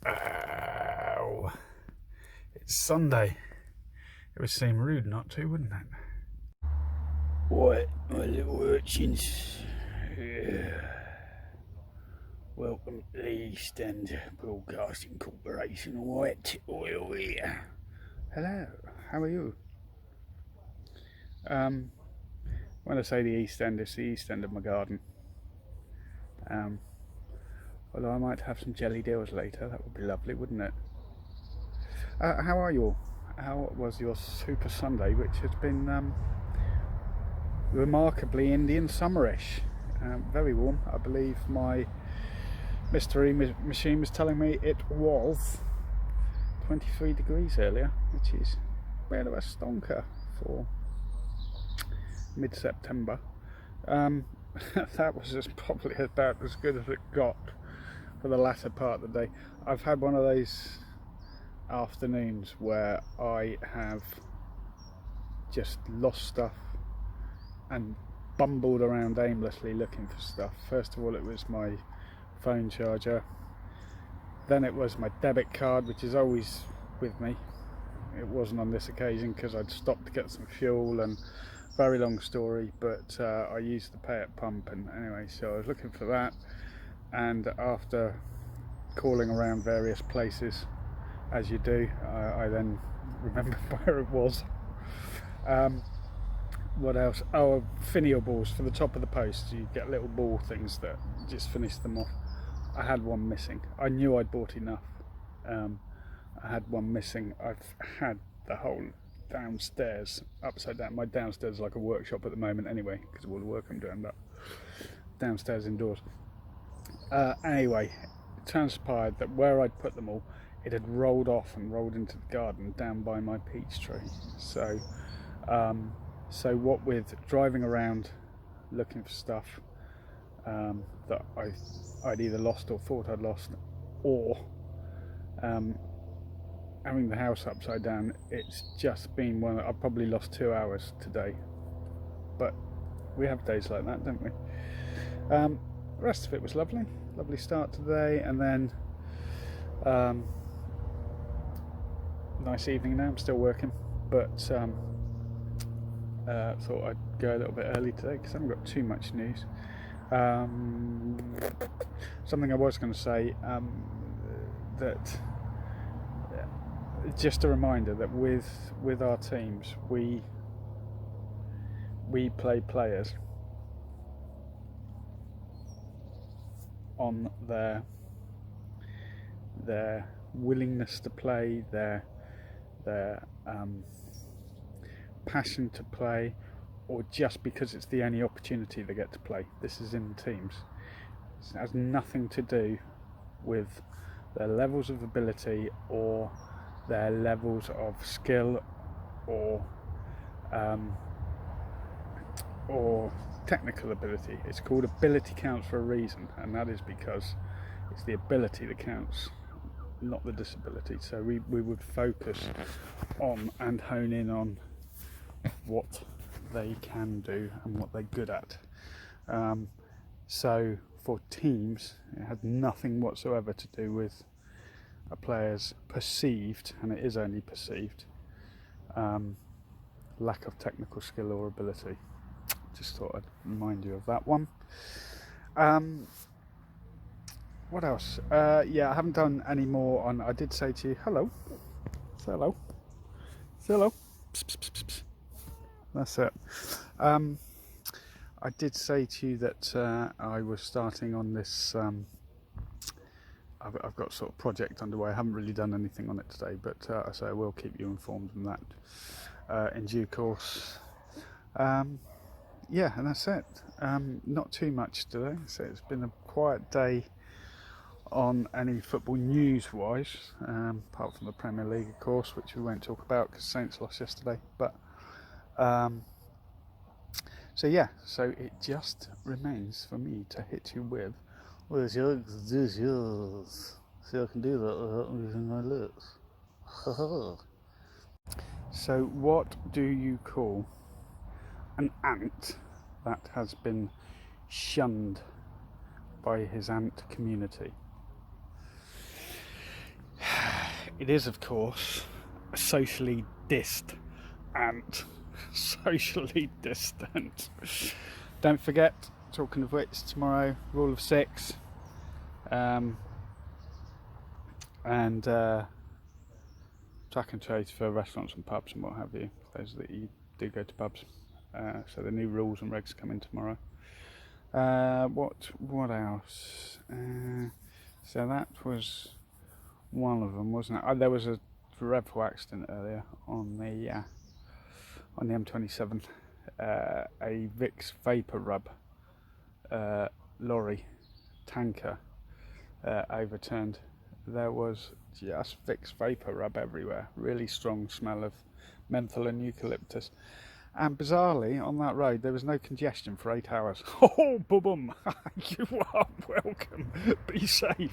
Ow. It's Sunday. It would seem rude not to, wouldn't it? What, my little urchins? Yeah. Welcome to the East End Broadcasting Corporation. Wet oil here. Hello, how are you? When I say the East End, it's the East End of my garden. Although I might have some jelly deals later, that would be lovely, wouldn't it? How are you all? How was your Super Sunday, which has been remarkably Indian summerish? Very warm. I believe my mystery machine was telling me it was 23 degrees earlier, which is a bit of a stonker for mid-September. That was probably about as good as it got for the latter part of the day. I've had one of those afternoons where I have just lost stuff and bumbled around aimlessly looking for stuff. First of all, it was my phone charger, then it was my debit card, which is always with me. It wasn't on this occasion because I'd stopped to get some fuel, and very long story, but I used the pay at pump, and anyway, so I was looking for that, and after calling around various places, as you do, I then remembered where it was. What else? Oh, finial balls for the top of the post. You get little ball things that just finish them off. I had one missing. I knew I'd bought enough. I had one missing. I've had the whole downstairs upside down. My downstairs is like a workshop at the moment anyway, because of all the work I'm doing, but downstairs indoors. Anyway, it transpired that where I'd put them all, it had rolled off and rolled into the garden down by my peach tree. So what with driving around looking for stuff that I'd either lost or thought I'd lost, or having the house upside down, it's just been one. I've probably lost 2 hours today, but we have days like that, don't we? The rest of it was lovely start today, and then nice evening now. I'm still working, but thought I'd go a little bit early today because I haven't got too much news. Something I was going to say, that just a reminder that with our teams, we play players on their willingness to play, their passion to play, or just because it's the only opportunity they get to play. This is in teams. It has nothing to do with their levels of ability or their levels of skill or technical ability. It's called ability counts for a reason, and that is because it's the ability that counts, not the disability. So we would focus on and hone in on what they can do and what they're good at. So for teams, it had nothing whatsoever to do with a player's perceived, and it is only perceived, lack of technical skill or ability. Just thought I'd remind you of that one. What else? Yeah, I haven't done any more on. I did say to you, hello. Say hello. Say hello. Psst, psst, psst, psst. That's it. I did say to you that I was starting on this. I've got sort of project underway. I haven't really done anything on it today, but I say I will keep you informed on that in due course. Yeah, and that's it. Not too much today. So it's been a quiet day on any football news-wise, apart from the Premier League, of course, which we won't talk about because Saints lost yesterday. But so yeah, so it just remains for me to hit you with, where's yours? This yours. See, I can do that without moving my lips. So what do you call an ant that has been shunned by his ant community? it is of course socially distant. Socially distant. Don't forget, talking of which, tomorrow, rule of 6. And track and trace for restaurants and pubs and what have you, those that you do go to pubs. So the new rules and regs come in tomorrow. What else? So that was one of them, wasn't it? There was a dreadful accident earlier on the M27. A Vicks Vapor Rub lorry tanker overturned. There was just Vicks Vapor Rub everywhere, really strong smell of menthol and eucalyptus. And bizarrely, on that road, there was no congestion for 8 hours. Oh, boom! You are welcome. Be safe.